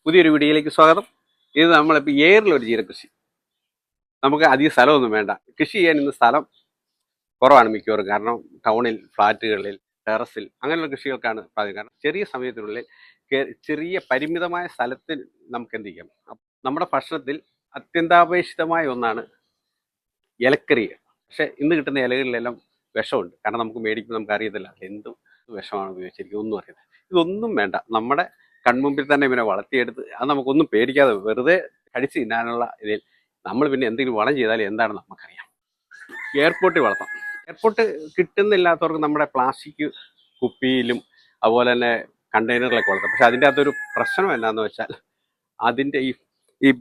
പുതിയൊരു വീഡിയോയിലേക്ക് സ്വാഗതം. ഇത് നമ്മളിപ്പോൾ ഏറിലൊരു ചീരകൃഷി. നമുക്ക് അധികം സ്ഥലമൊന്നും വേണ്ട. കൃഷി ചെയ്യാൻ ഇന്ന് സ്ഥലം കുറവാണ് മിക്കവാറും. കാരണം ടൗണിൽ, ഫ്ലാറ്റുകളിൽ, ടെറസിൽ അങ്ങനെയുള്ള കൃഷികൾക്കാണ് പ്രാധാന്യം. കാരണം ചെറിയ സമയത്തിനുള്ളിൽ ചെറിയ പരിമിതമായ സ്ഥലത്തിൽ നമുക്ക് എന്ത് ചെയ്യാം. നമ്മുടെ ഭക്ഷണത്തിൽ അത്യന്താപേക്ഷിതമായ ഒന്നാണ് ഇലക്കറി. പക്ഷേ ഇന്ന് കിട്ടുന്ന ഇലകളിലെല്ലാം വിഷമുണ്ട്. കാരണം നമുക്ക് മേടിക്കുമ്പോൾ നമുക്ക് അറിയത്തില്ല എന്തും വിഷമാണ് ഉപയോഗിച്ചിരിക്കുന്നത്, ഒന്നും അറിയത്തില്ല. ഇതൊന്നും വേണ്ട. നമ്മുടെ കൺമുമ്പിൽ തന്നെ ഇവനെ വളർത്തിയെടുത്ത് അത് നമുക്കൊന്നും പേടിക്കാതെ വെറുതെ കടിച്ച് തിന്നാനുള്ള ഇതിൽ നമ്മൾ പിന്നെ എന്തെങ്കിലും വളം ചെയ്താൽ എന്താണെന്ന് നമുക്കറിയാം. എയർപോർട്ടിൽ വളർത്താം. എയർപോർട്ട് കിട്ടുന്നില്ലാത്തവർക്ക് നമ്മുടെ പ്ലാസ്റ്റിക് കുപ്പിയിലും അതുപോലെ തന്നെ കണ്ടെയ്നറിലൊക്കെ വളർത്താം. പക്ഷെ അതിൻ്റെ അകത്തൊരു പ്രശ്നം എന്താണെന്ന് വെച്ചാൽ അതിൻ്റെ ഈ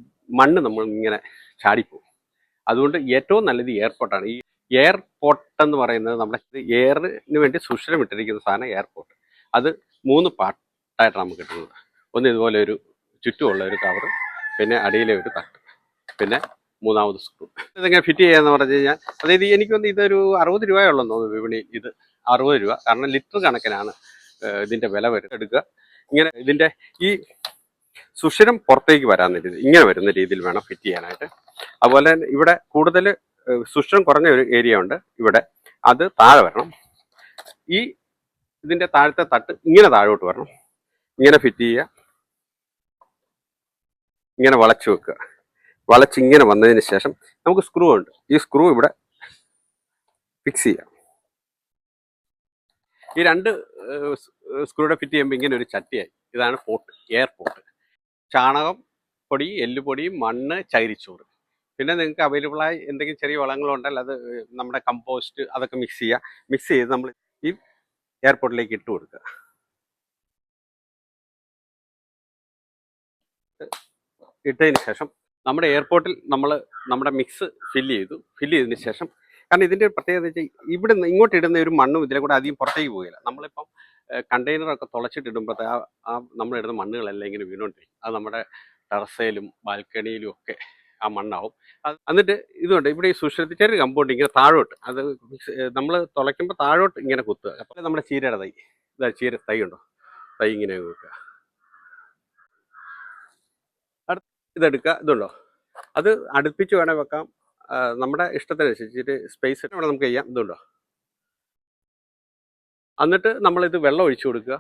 മണ്ണ് നമ്മൾ ഇങ്ങനെ ചാടിപ്പോകും. അതുകൊണ്ട് ഏറ്റവും നല്ലത് എയർപോർട്ടാണ്. ഈ എയർപോർട്ട് എന്ന് പറയുന്നത് നമ്മുടെ എയറിന് വേണ്ടി സുഷിരം ഇട്ടിരിക്കുന്ന സാധനം എയർപോർട്ട്. അത് 3 പാർട്ടായിട്ടാണ് നമുക്ക് കിട്ടുന്നത്. ഒന്ന് ഇതുപോലെ ഒരു ചുറ്റുമുള്ള ഒരു കവറ്, പിന്നെ അടിയിലെ ഒരു തട്ട്, പിന്നെ മൂന്നാമത് സ്ക്രൂ. ഇതെങ്ങനെ ഫിറ്റ് ചെയ്യാന്ന് പറഞ്ഞു കഴിഞ്ഞാൽ, അതായത് എനിക്കൊന്ന് ഇതൊരു 60 രൂപയുള്ളെന്ന് തോന്നുന്നു വിപണിയിൽ. ഇത് 60 രൂപ. കാരണം ലിറ്റർ കണക്കിനാണ് ഇതിൻ്റെ വില എടുക്കുക. ഇങ്ങനെ ഇതിൻ്റെ ഈ സുഷിരം പുറത്തേക്ക് വരാൻ രീതിയിൽ ഇങ്ങനെ വരുന്ന രീതിയിൽ വേണം ഫിറ്റ് ചെയ്യാനായിട്ട്. അതുപോലെ തന്നെ ഇവിടെ കൂടുതൽ സുഷിരം കുറഞ്ഞ ഒരു ഏരിയ ഉണ്ട് ഇവിടെ, അത് താഴെ വരണം. ഈ ഇതിൻ്റെ താഴത്തെ തട്ട് ഇങ്ങനെ താഴോട്ട് വരണം. ഇങ്ങനെ ഫിറ്റ് ചെയ്യുക, ഇങ്ങനെ വളച്ചു വെക്കുക. വളച്ചിങ്ങനെ വന്നതിന് ശേഷം നമുക്ക് സ്ക്രൂ ഉണ്ട്. ഈ സ്ക്രൂ ഇവിടെ ഫിക്സ് ചെയ്യാം. ഈ 2 സ്ക്രൂടെ ഫിറ്റ് ചെയ്യുമ്പോൾ ഇങ്ങനെ ഒരു ചട്ടിയായി. ഇതാണ് പോട്ട്, എയർപോർട്ട്. ചാണകം പൊടി, എല്ലുപൊടി, മണ്ണ്, ചകിരിച്ചോറ്, പിന്നെ നിങ്ങൾക്ക് അവൈലബിളായി എന്തെങ്കിലും ചെറിയ വളങ്ങളുണ്ടെങ്കിൽ അത് നമ്മുടെ കമ്പോസ്റ്റ് അതൊക്കെ മിക്സ് ചെയ്യുക. മിക്സ് ചെയ്ത് നമ്മൾ ഈ എയർപോർട്ടിലേക്ക് ഇട്ട് കൊടുക്കുക. ഇട്ടതിന് ശേഷം നമ്മുടെ എയർപോർട്ടിൽ നമ്മൾ നമ്മുടെ മിക്സ് ഫില്ല് ചെയ്തതിന് ശേഷം, കാരണം ഇതിൻ്റെ പ്രത്യേകത വെച്ചാൽ ഇവിടെ നിന്ന് ഇങ്ങോട്ട് ഇടുന്ന ഒരു മണ്ണും ഇതിലെ കൂടെ അധികം പുറത്തേക്ക് പോകില്ല. നമ്മളിപ്പം കണ്ടെയ്നറൊക്കെ തുളച്ചിട്ടിടുമ്പോഴത്തെ ആ നമ്മളിടുന്ന മണ്ണുകളെല്ലാം ഇങ്ങനെ വീണുകൊണ്ടിരിക്കും. അത് നമ്മുടെ ടെറസയിലും ബാൽക്കണിയിലും ഒക്കെ ആ മണ്ണാവും. എന്നിട്ട് ഇതുകൊണ്ട് ഇവിടെ ഈ സുഷിരത്തിൽ ചെറിയ കമ്പൗണ്ട് ഇങ്ങനെ താഴോട്ട്, അത് നമ്മൾ തുളയ്ക്കുമ്പോൾ താഴോട്ട് ഇങ്ങനെ കുത്തുക. അപ്പോൾ നമ്മുടെ ചീരയുടെ തൈ, ഇതാ ചീര തൈ ഉണ്ടോ, തൈ ഇങ്ങനെ വെക്കുക. ഇതെടുക്കുക, ഇതുണ്ടോ, അത് അടുപ്പിച്ച് വേണേൽ വെക്കാം. നമ്മുടെ ഇഷ്ടത്തിനനുസരിച്ചിട്ട് സ്പേസ് വേണം നമുക്ക് ചെയ്യാം. ഇതുണ്ടോ. എന്നിട്ട് നമ്മളിത് വെള്ളം ഒഴിച്ചു കൊടുക്കുക.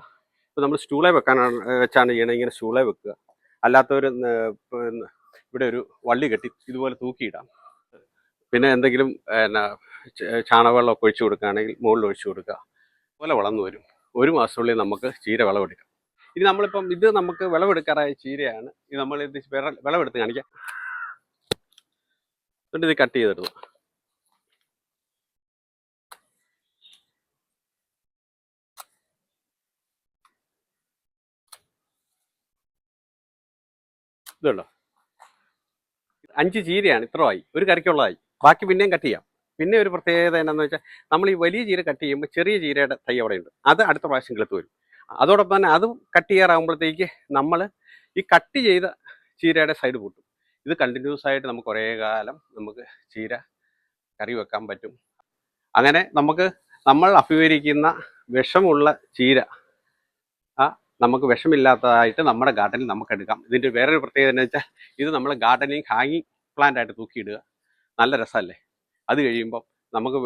ഇപ്പോൾ നമ്മൾ സ്റ്റൂളെ വെച്ചാണ് ചെയ്യണത്, ഇങ്ങനെ സ്റ്റൂളെ വെക്കുക. അല്ലാത്തവർ ഇവിടെ ഒരു വള്ളി കെട്ടി ഇതുപോലെ തൂക്കിയിടാം. പിന്നെ എന്തെങ്കിലും ചാണകവെള്ളമൊക്കെ ഒഴിച്ചു കൊടുക്കുകയാണെങ്കിൽ മുകളിൽ ഒഴിച്ചു കൊടുക്കുക. അതുപോലെ വളർന്നു വരും. 1 മാസത്തിനുള്ളിൽ നമുക്ക് ചീര വിളവെടുക്കാം. ഇനി നമ്മളിപ്പം ഇത് നമുക്ക് വിളവെടുക്കാറായ ചീരയാണ്. ഇത് നമ്മൾ ഇത് വിളവെടുത്ത് കാണിക്കാം. എന്നിട്ട് ഇത് കട്ട് ചെയ്തെടുത്തു. ഇതുണ്ടോ, 5 ചീരയാണ്. ഇത്രയായി, ഒരു കറിക്കുള്ളതായി. ബാക്കി പിന്നെയും കട്ട് ചെയ്യാം. പിന്നെ ഒരു പ്രത്യേകത എന്താണെന്ന് വെച്ചാൽ, നമ്മൾ ഈ വലിയ ചീര കട്ട് ചെയ്യുമ്പോൾ ചെറിയ ചീരയുടെ തൈ അവിടെ ഉണ്ട്. അത് അടുത്ത പ്രാവശ്യം കിളുത്ത് വരും. അതോടൊപ്പം തന്നെ അതും കട്ട് ചെയ്യാറാകുമ്പോഴത്തേക്ക് നമ്മൾ ഈ കട്ട് ചെയ്ത ചീരയുടെ സൈഡ് കൂട്ടും. ഇത് കണ്ടിന്യൂസ് ആയിട്ട് നമുക്ക് കുറേ കാലം നമുക്ക് ചീര കറി വെക്കാൻ പറ്റും. അങ്ങനെ നമ്മൾ അഭിമുഖീകരിക്കുന്ന വിഷമുള്ള ചീര നമുക്ക് വിഷമില്ലാത്തതായിട്ട് നമ്മുടെ ഗാർഡനിൽ നമുക്ക് എടുക്കാം. ഇതിൻ്റെ വേറൊരു പ്രത്യേകത എന്ന് വെച്ചാൽ, ഇത് നമ്മൾ ഗാർഡനിങ് ഹാങ്ങിങ് പ്ലാന്റ് ആയിട്ട് തൂക്കിയിടുക. നല്ല രസമല്ലേ. അത് കഴിയുമ്പോൾ നമുക്ക്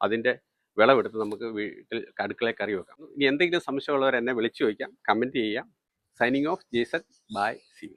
അതിൻ്റെ വിളവെടുത്ത് നമുക്ക് വീട്ടിൽ അടുക്കളയിൽ കറി വെക്കാം. ഇനി എന്തെങ്കിലും സംശയമുള്ളവർ എന്നെ വിളിച്ചു ചോദിക്കാം, കമൻറ്റ് ചെയ്യാം. Signing off, Jason. Bye, see U.